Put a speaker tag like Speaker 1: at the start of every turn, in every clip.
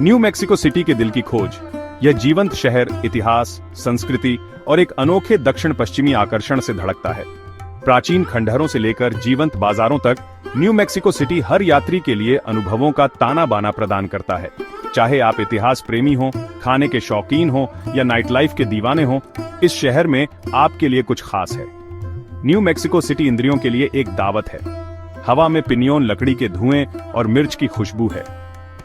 Speaker 1: New Mexico city के दिल की खोज। यह जीवंत शहर इतिहास, संस्कृति और एक अनोखे दक्षिण पश्चिमी आकर्षण से धड़कता है। प्राचीन खंडहरों से लेकर जीवंत बाजारों तक न्यू मैक्सिको सिटी हर यात्री के लिए अनुभवों का ताना बाना प्रदान करता है। चाहे आप इतिहास प्रेमी हो, खाने के शौकीन हो या नाइट लाइफ के दीवाने हो, इस शहर में आपके लिए कुछ खास है। न्यू मैक्सिको सिटी इंद्रियों के लिए एक दावत है। हवा में पिनियोन लकड़ी के धुएं और मिर्च की खुशबू है।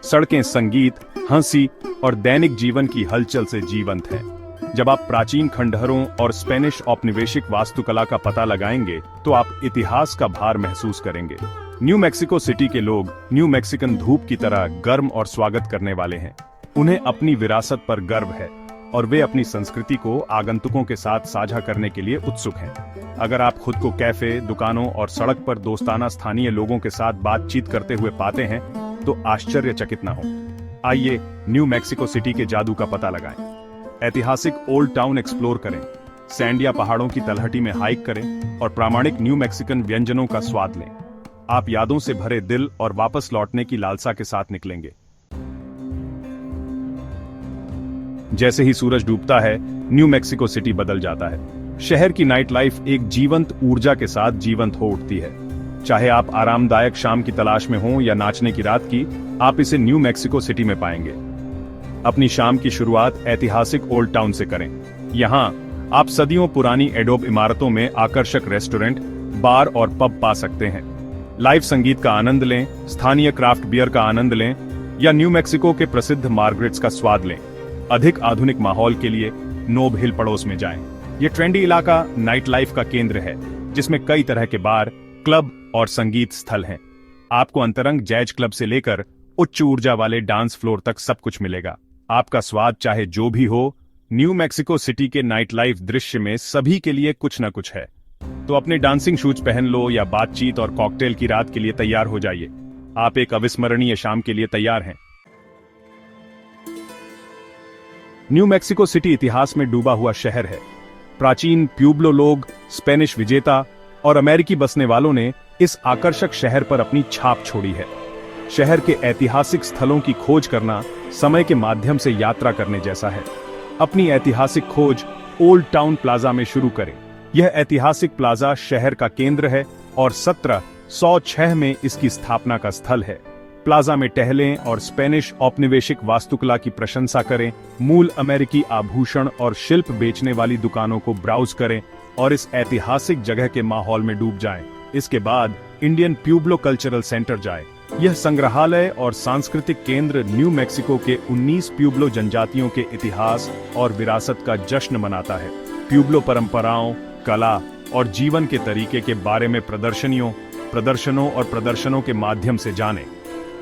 Speaker 1: सड़कें संगीत, हंसी और दैनिक जीवन की हलचल से जीवंत हैं। जब आप प्राचीन खंडहरों और स्पेनिश औपनिवेशिक वास्तुकला का पता लगाएंगे तो आप इतिहास का भार महसूस करेंगे। न्यू मैक्सिको सिटी के लोग न्यू मैक्सिकन धूप की तरह गर्म और स्वागत करने वाले हैं। उन्हें अपनी विरासत पर गर्व है और वे अपनी संस्कृति को आगंतुकों के साथ साझा करने के लिए उत्सुक हैं। अगर आप खुद को कैफे, दुकानों और सड़क पर दोस्ताना स्थानीय लोगों के साथ बातचीत करते हुए पाते हैं तो आश्चर्यचकित न हो। आइए न्यू मैक्सिको सिटी के जादू का पता लगाएं। ऐतिहासिक ओल्ड टाउन एक्सप्लोर करें, सैंडिया पहाड़ों की तलहटी में हाइक करें और प्रामाणिक न्यू मैक्सिकन व्यंजनों का स्वाद लें। आप यादों से भरे दिल और वापस लौटने की लालसा के साथ निकलेंगे। जैसे ही सूरज डूबता है, न्यू मैक्सिको सिटी बदल जाता है। शहर की नाइट लाइफ एक जीवंत ऊर्जा के साथ जीवंत हो उठती है। चाहे आप आरामदायक शाम की तलाश में हो या नाचने की रात की, आप इसे न्यू मैक्सिको सिटी में पाएंगे। अपनी शाम की शुरुआत ऐतिहासिक ओल्ड टाउन से करें। यहाँ आप सदियों पुरानी एडोब इमारतों में आकर्षक रेस्टोरेंट, बार और पब पा सकते हैं। लाइव संगीत का आनंद लें, स्थानीय क्राफ्ट बियर का आनंद लें या न्यू मैक्सिको के प्रसिद्ध मार्गरेट्स का स्वाद लें। अधिक आधुनिक माहौल के लिए नोब हिल पड़ोस में जाएं। ये ट्रेंडी इलाका नाइट लाइफ का केंद्र है, जिसमें कई तरह के बार, क्लब और संगीत स्थल हैं। आपको अंतरंग जैज क्लब से लेकर उच्च ऊर्जा वाले डांस फ्लोर तक सब कुछ मिलेगा। आपका स्वाद चाहे जो भी हो, न्यू मैक्सिको सिटी के नाइट लाइफ दृश्य में सभी के लिए कुछ न कुछ है। तो अपने डांसिंग शूज पहन लो या बातचीत और कॉकटेल की रात के लिए तैयार हो जाइए। आप एक अविस्मरणीय शाम के लिए तैयार हैं। न्यू मैक्सिको सिटी इतिहास में डूबा हुआ शहर है। प्राचीन प्यूब्लो लोग, स्पेनिश विजेता और अमेरिकी बसने वालों ने इस आकर्षक शहर पर अपनी छाप छोड़ी है। शहर के ऐतिहासिक स्थलों की खोज करना समय के माध्यम से यात्रा करने जैसा है। अपनी ऐतिहासिक खोज ओल्ड टाउन प्लाजा में शुरू करें। यह ऐतिहासिक प्लाजा शहर का केंद्र है और 1706 में इसकी स्थापना का स्थल है। प्लाजा में टहलें और स्पेनिश औपनिवेशिक वास्तुकला की प्रशंसा करें। मूल अमेरिकी आभूषण और शिल्प बेचने वाली दुकानों को ब्राउज करें और इस ऐतिहासिक जगह के माहौल में डूब जाएं। इसके बाद इंडियन प्यूब्लो कल्चरल सेंटर जाएं। यह संग्रहालय और सांस्कृतिक केंद्र न्यू मैक्सिको के 19 प्यूब्लो जनजातियों के इतिहास और विरासत का जश्न मनाता है। प्यूब्लो परंपराओं, कला और जीवन के तरीके के बारे में प्रदर्शनों और प्रदर्शनों के माध्यम से जानें।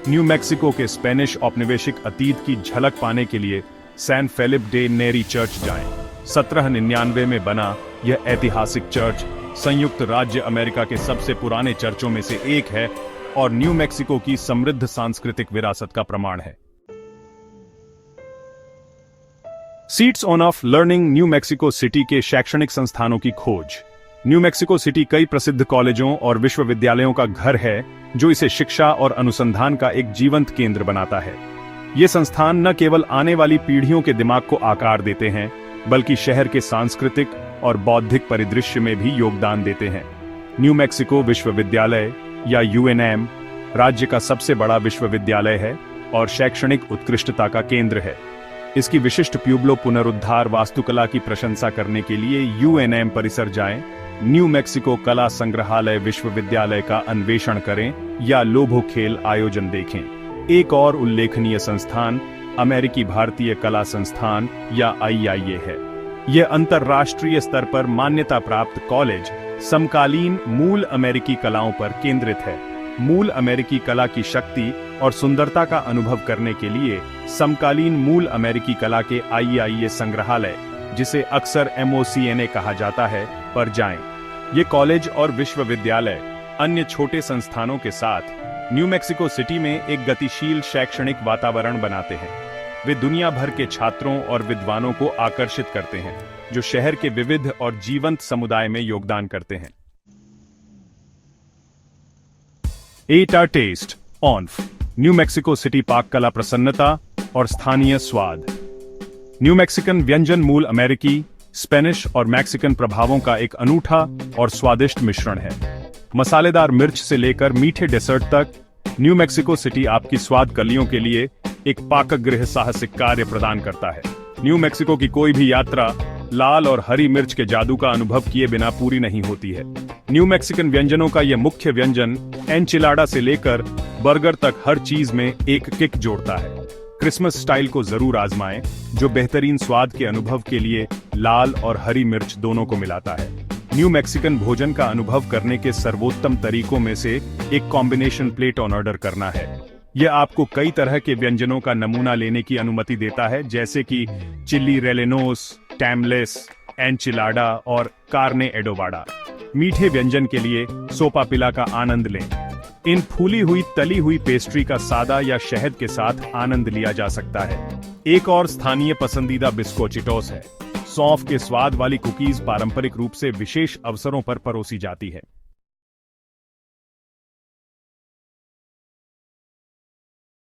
Speaker 1: न्यू मैक्सिको के स्पेनिश औपनिवेशिक अतीत की झलक पाने के लिए सैन फेलिप डे नेरी चर्च जाएं। 1799 में बना यह ऐतिहासिक चर्च संयुक्त राज्य अमेरिका के सबसे पुराने चर्चों में से एक है और न्यू मैक्सिको की समृद्ध सांस्कृतिक विरासत का प्रमाण है। Seats on off learning new Mexico city के शैक्षणिक संस्थानों की खोज। न्यू मैक्सिको सिटी कई प्रसिद्ध कॉलेजों और विश्वविद्यालयों का घर है, जो इसे शिक्षा और अनुसंधान का एक जीवंत केंद्र बनाता है। ये संस्थान न केवल आने वाली पीढ़ियों के दिमाग को आकार देते हैं, बल्कि शहर के सांस्कृतिक और बौद्धिक परिदृश्य में भी योगदान देते हैं। न्यू मैक्सिको विश्वविद्यालय या UNM राज्य का सबसे बड़ा विश्वविद्यालय है और शैक्षणिक उत्कृष्टता का केंद्र है। इसकी विशिष्ट प्यूब्लो पुनरुद्धार वास्तुकला की प्रशंसा करने के लिए UNM परिसर जाएं, न्यू मैक्सिको कला संग्रहालय विश्वविद्यालय का अन्वेषण करें या लोभो खेल आयोजन देखें। एक और उल्लेखनीय संस्थान अमेरिकी भारतीय कला संस्थान या IIA है। यह अंतर्राष्ट्रीय स्तर पर मान्यता प्राप्त कॉलेज समकालीन मूल अमेरिकी कलाओं पर केंद्रित है। मूल अमेरिकी कला की शक्ति और सुंदरता का अनुभव करने के लिए समकालीन मूल अमेरिकी कला के IIA संग्रहालय, जिसे अक्सर MOCNA कहा जाता है, पर जाएं। ये कॉलेज और विश्वविद्यालय अन्य छोटे संस्थानों के साथ न्यू मैक्सिको सिटी में एक गतिशील शैक्षणिक वातावरण बनाते हैं। वे दुनिया भर के छात्रों और विद्वानों को आकर्षित करते हैं, जो शहर के विविध और जीवंत समुदाय में योगदान करते हैं। At our test on New Mexico City पाक कला प्रसन्नता, और स्थानीय स्वाद। न्यू मैक्सिकन व्यंजन मूल अमेरिकी, स्पेनिश और मैक्सिकन प्रभावों का एक अनूठा और स्वादिष्ट मिश्रण है। मसालेदार मिर्च से लेकर मीठे डेसर्ट तक, न्यू मैक्सिको सिटी आपकी स्वाद कलियों के लिए एक पाकगृह साहसिक कार्य प्रदान करता है। न्यू मैक्सिको की कोई भी यात्रा लाल और हरी मिर्च के जादू का अनुभव किए बिना पूरी नहीं होती है। न्यू मैक्सिकन व्यंजनों का यह मुख्य व्यंजन एनचिलाडा से लेकर बर्गर तक हर चीज में एक किक जोड़ता है। क्रिसमस स्टाइल को जरूर आजमाएं, जो बेहतरीन स्वाद के अनुभव के लिए लाल और हरी मिर्च दोनों को मिलाता है। न्यू मैक्सिकन भोजन का अनुभव करने के सर्वोत्तम तरीकों में से एक कॉम्बिनेशन प्लेट ऑन ऑर्डर करना है। यह आपको कई तरह के व्यंजनों का नमूना लेने की अनुमति देता है, जैसे कि चिल्ली रेलेनोस, टैमलेस, एनचिलाडा और कार्ने एडोबाडा। मीठे व्यंजन के लिए सोपापिला का आनंद लें। इन फूली हुई तली हुई पेस्ट्री का सादा या शहद के साथ आनंद लिया जा सकता है। एक और स्थानीय पसंदीदा बिस्कोचिटोस है। सौंफ के स्वाद वाली कुकीज पारंपरिक रूप से विशेष अवसरों पर परोसी जाती है।